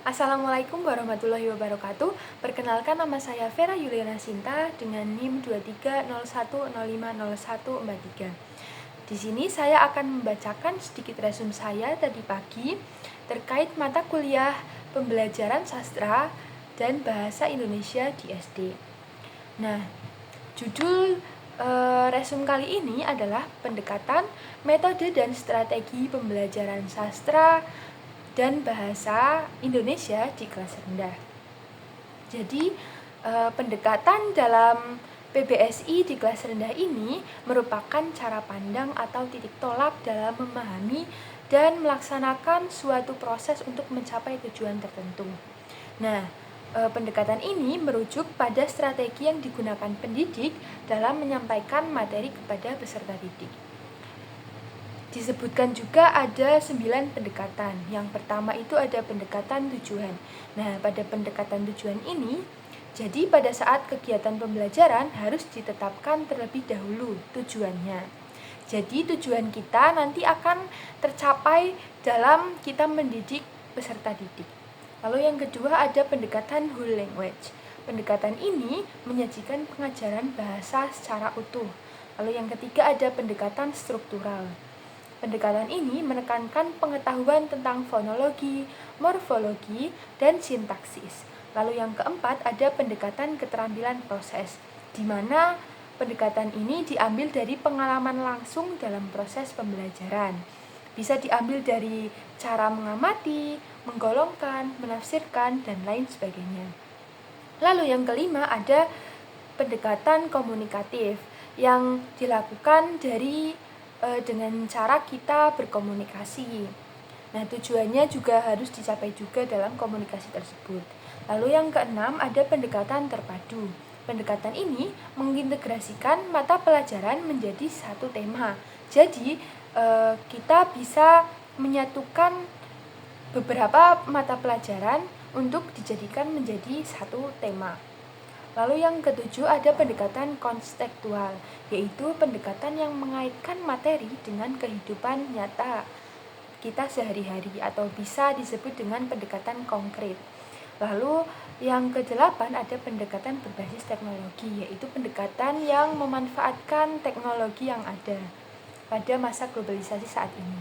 Assalamualaikum warahmatullahi wabarakatuh. Perkenalkan, nama saya Vera Yuliana Sinta dengan NIM 2301050143. Di sini saya akan membacakan sedikit resume saya tadi pagi terkait mata kuliah pembelajaran sastra dan bahasa Indonesia di SD. Nah, judul resume kali ini adalah pendekatan, metode dan strategi pembelajaran sastra dan bahasa Indonesia di kelas rendah. Jadi, pendekatan dalam PBSI di kelas rendah ini merupakan cara pandang atau titik tolak dalam memahami dan melaksanakan suatu proses untuk mencapai tujuan tertentu. Nah, pendekatan ini merujuk pada strategi yang digunakan pendidik dalam menyampaikan materi kepada peserta didik. Disebutkan juga ada 9 pendekatan. Yang pertama itu ada pendekatan tujuan. Nah, pada pendekatan tujuan ini, jadi pada saat kegiatan pembelajaran harus ditetapkan terlebih dahulu tujuannya. Jadi tujuan kita nanti akan tercapai dalam kita mendidik peserta didik. Lalu yang kedua ada pendekatan whole language. Pendekatan ini menyajikan pengajaran bahasa secara utuh. Lalu yang ketiga ada pendekatan struktural. Pendekatan ini menekankan pengetahuan tentang fonologi, morfologi, dan sintaksis. Lalu yang keempat ada pendekatan keterampilan proses, di mana pendekatan ini diambil dari pengalaman langsung dalam proses pembelajaran. Bisa diambil dari cara mengamati, menggolongkan, menafsirkan, dan lain sebagainya. Lalu yang kelima ada pendekatan komunikatif yang dilakukan dengan cara kita berkomunikasi. Nah, tujuannya juga harus dicapai juga dalam komunikasi tersebut. Lalu yang keenam ada pendekatan terpadu. Pendekatan ini mengintegrasikan mata pelajaran menjadi satu tema. Jadi, kita bisa menyatukan beberapa mata pelajaran untuk dijadikan menjadi satu tema. Lalu yang ketujuh ada pendekatan konstekstual, yaitu pendekatan yang mengaitkan materi dengan kehidupan nyata kita sehari-hari atau bisa disebut dengan pendekatan konkret. Lalu yang kedelapan ada pendekatan berbasis teknologi, yaitu pendekatan yang memanfaatkan teknologi yang ada pada masa globalisasi saat ini.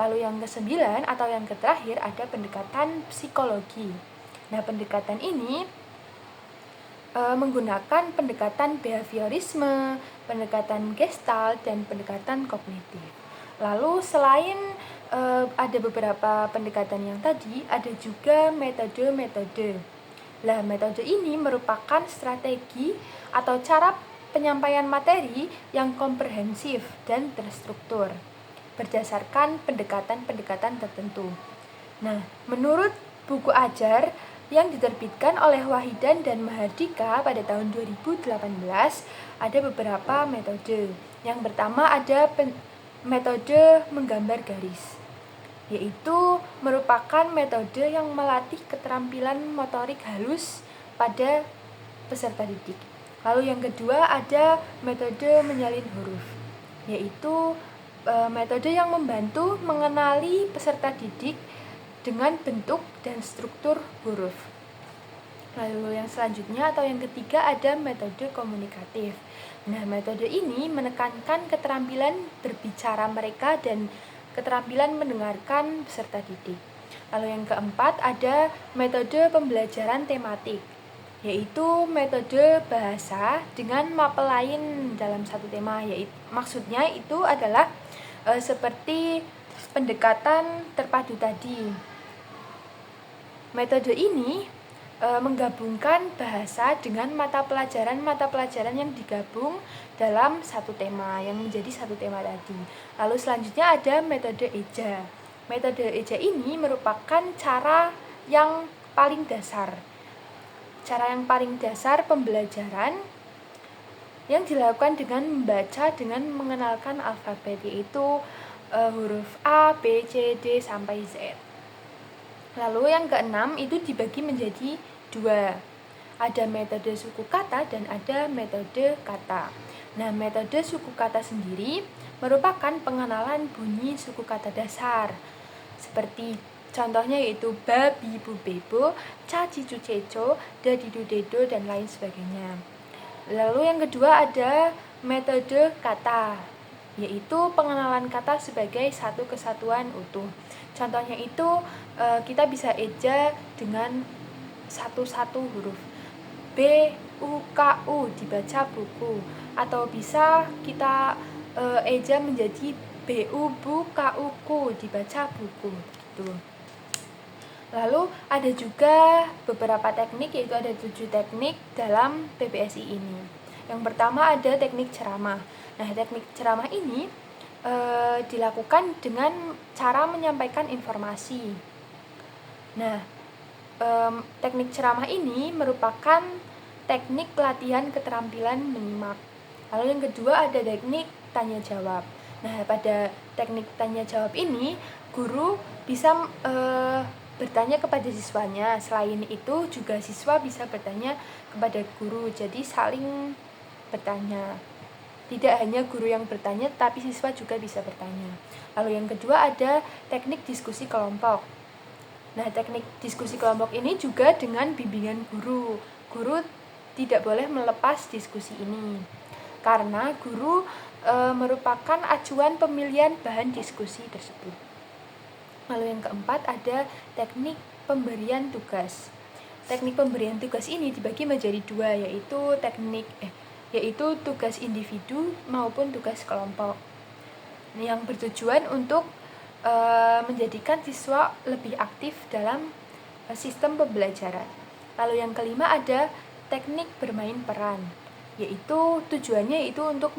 Lalu yang kesembilan atau yang terakhir ada pendekatan psikologi. Nah, pendekatan ini menggunakan pendekatan behaviorisme, pendekatan gestalt, dan pendekatan kognitif. Lalu selain ada beberapa pendekatan yang tadi, ada juga metode-metode. Nah, metode ini merupakan strategi atau cara penyampaian materi yang komprehensif dan terstruktur berdasarkan pendekatan-pendekatan tertentu. Nah, menurut buku ajar yang diterbitkan oleh Wahidan dan Mahardika pada tahun 2018, ada beberapa metode. Yang pertama ada metode menggambar garis, yaitu merupakan metode yang melatih keterampilan motorik halus pada peserta didik. Lalu yang kedua ada metode menyalin huruf, yaitu metode yang membantu mengenali peserta didik dengan bentuk dan struktur huruf. Lalu yang selanjutnya atau yang ketiga ada metode komunikatif. Nah, metode ini menekankan keterampilan berbicara mereka dan keterampilan mendengarkan peserta didik. Lalu yang keempat ada metode pembelajaran tematik, yaitu metode bahasa dengan mapel lain dalam satu tema, yaitu maksudnya itu adalah seperti pendekatan terpadu tadi. Metode ini menggabungkan bahasa dengan mata pelajaran yang digabung dalam satu tema, yang menjadi satu tema tadi. Lalu selanjutnya ada metode eja. Metode eja ini merupakan cara yang paling dasar. Cara yang paling dasar pembelajaran yang dilakukan dengan membaca dengan mengenalkan alfabet, yaitu huruf A, B, C, D, sampai Z. Lalu yang keenam itu dibagi menjadi dua. Ada metode suku kata dan ada metode kata. Nah, metode suku kata sendiri merupakan pengenalan bunyi suku kata dasar. Seperti Contohnya yaitu babi bu bebo, caci cu ceco, dadidu dedo, dan lain sebagainya. Lalu yang kedua ada metode kata, yaitu pengenalan kata sebagai satu kesatuan utuh. Contohnya itu kita bisa eja dengan satu-satu huruf. B, U, K, U dibaca buku. Atau bisa kita eja menjadi B, U, Bu, K, U, Ku dibaca buku gitu. Lalu ada juga beberapa teknik, yaitu ada 7 teknik dalam PBSI ini. Yang pertama ada teknik ceramah. Nah, teknik ceramah ini dilakukan dengan cara menyampaikan informasi. Nah, teknik ceramah ini merupakan teknik latihan keterampilan menyimak. Lalu yang kedua ada teknik tanya jawab. Nah, pada teknik tanya jawab ini guru bisa bertanya kepada siswanya. Selain itu juga siswa bisa bertanya kepada guru. Jadi saling bertanya. Tidak hanya guru yang bertanya, tapi siswa juga bisa bertanya. Lalu yang kedua ada teknik diskusi kelompok. Nah, teknik diskusi kelompok ini juga dengan bimbingan guru. Guru tidak boleh melepas diskusi ini, karena guru merupakan acuan pemilihan bahan diskusi tersebut. Lalu yang keempat ada teknik pemberian tugas. Teknik pemberian tugas ini dibagi menjadi dua, yaitu tugas individu maupun tugas kelompok, yang bertujuan untuk menjadikan siswa lebih aktif dalam sistem pembelajaran. Lalu yang kelima ada teknik bermain peran, yaitu tujuannya itu untuk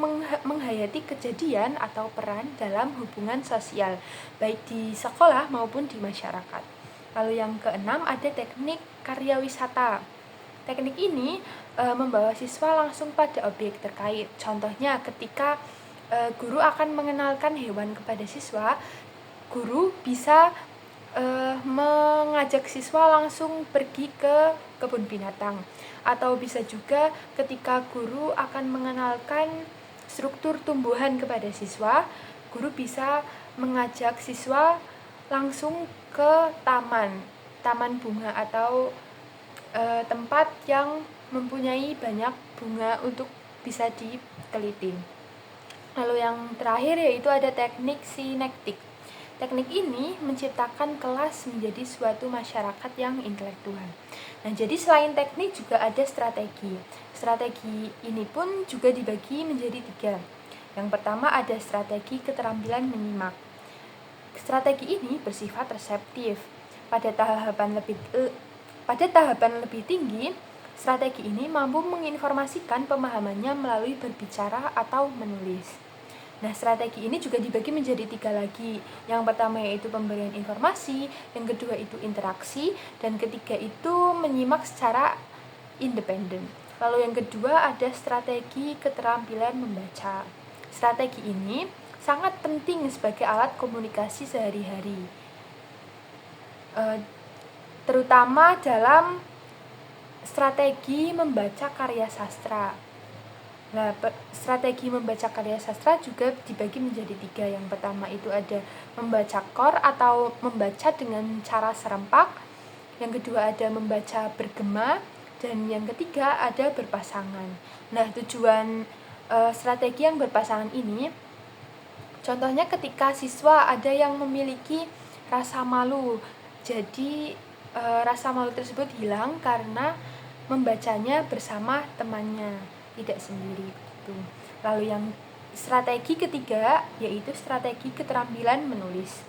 menghayati kejadian atau peran dalam hubungan sosial, baik di sekolah maupun di masyarakat. Lalu yang keenam ada teknik karya wisata. Teknik ini membawa siswa langsung pada objek terkait. Contohnya ketika guru akan mengenalkan hewan kepada siswa, guru bisa mengajak siswa langsung pergi ke kebun binatang. Atau bisa juga ketika guru akan mengenalkan struktur tumbuhan kepada siswa, guru bisa mengajak siswa langsung ke taman bunga atau tempat yang mempunyai banyak bunga untuk bisa diteliti. Lalu yang terakhir yaitu ada teknik sinektik. Teknik ini menciptakan kelas menjadi suatu masyarakat yang intelektual. Nah, jadi selain teknik juga ada strategi. Strategi ini pun juga dibagi menjadi 3. Yang pertama ada strategi keterampilan menyimak. Strategi ini bersifat reseptif. Pada tahapan lebih tinggi, strategi ini mampu menginformasikan pemahamannya melalui berbicara atau menulis. Nah, strategi ini juga dibagi menjadi 3 lagi. Yang pertama yaitu pemberian informasi, yang kedua itu interaksi, dan ketiga itu menyimak secara independen. Lalu yang kedua ada strategi keterampilan membaca. Strategi ini sangat penting sebagai alat komunikasi sehari-hari, terutama dalam strategi membaca karya sastra. Nah, strategi membaca karya sastra juga dibagi menjadi 3. Yang pertama itu ada membaca kor atau membaca dengan cara serempak. Yang kedua ada membaca bergema. Dan yang ketiga ada berpasangan. Nah, tujuan strategi yang berpasangan ini, contohnya ketika siswa ada yang memiliki rasa malu. Jadi rasa malu tersebut hilang karena membacanya bersama temannya, tidak sendiri gitu. Lalu yang strategi ketiga yaitu strategi keterampilan menulis.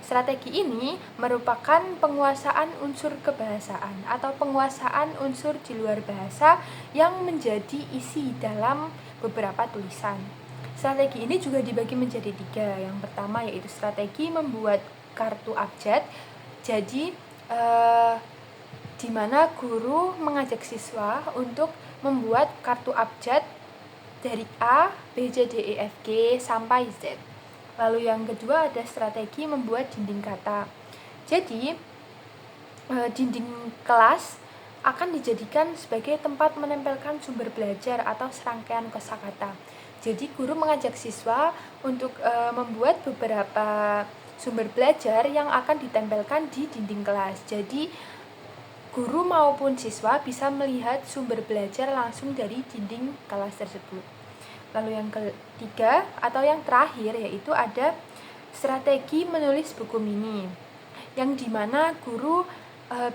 Strategi ini merupakan penguasaan unsur kebahasaan atau penguasaan unsur di luar bahasa yang menjadi isi dalam beberapa tulisan. Strategi ini juga dibagi menjadi 3. Yang pertama yaitu strategi membuat kartu abjad. Jadi di mana guru mengajak siswa untuk membuat kartu abjad dari A, B, C, D, E, F, G sampai Z. Lalu yang kedua ada strategi membuat dinding kata. Jadi dinding kelas akan dijadikan sebagai tempat menempelkan sumber belajar atau serangkaian kosakata. Jadi guru mengajak siswa untuk membuat beberapa sumber belajar yang akan ditempelkan di dinding kelas. Jadi guru maupun siswa bisa melihat sumber belajar langsung dari dinding kelas tersebut. Lalu yang ketiga atau yang terakhir yaitu ada strategi menulis buku mini, yang dimana guru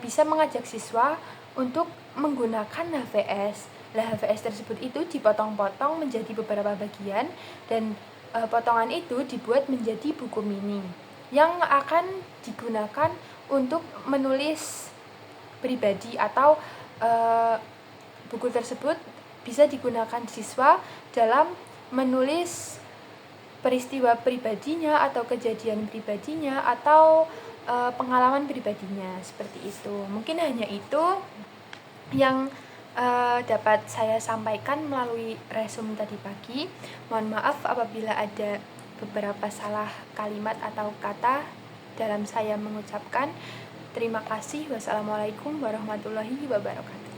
bisa mengajak siswa untuk menggunakan HVS. HVS tersebut itu dipotong-potong menjadi beberapa bagian dan potongan itu dibuat menjadi buku mini yang akan digunakan untuk menulis pribadi atau buku tersebut bisa digunakan siswa dalam menulis peristiwa pribadinya atau kejadian pribadinya atau pengalaman pribadinya, seperti itu. Mungkin hanya itu yang dapat saya sampaikan melalui resume tadi pagi. Mohon maaf apabila ada beberapa salah kalimat atau kata dalam saya mengucapkan. Terima kasih. Wassalamualaikum warahmatullahi wabarakatuh.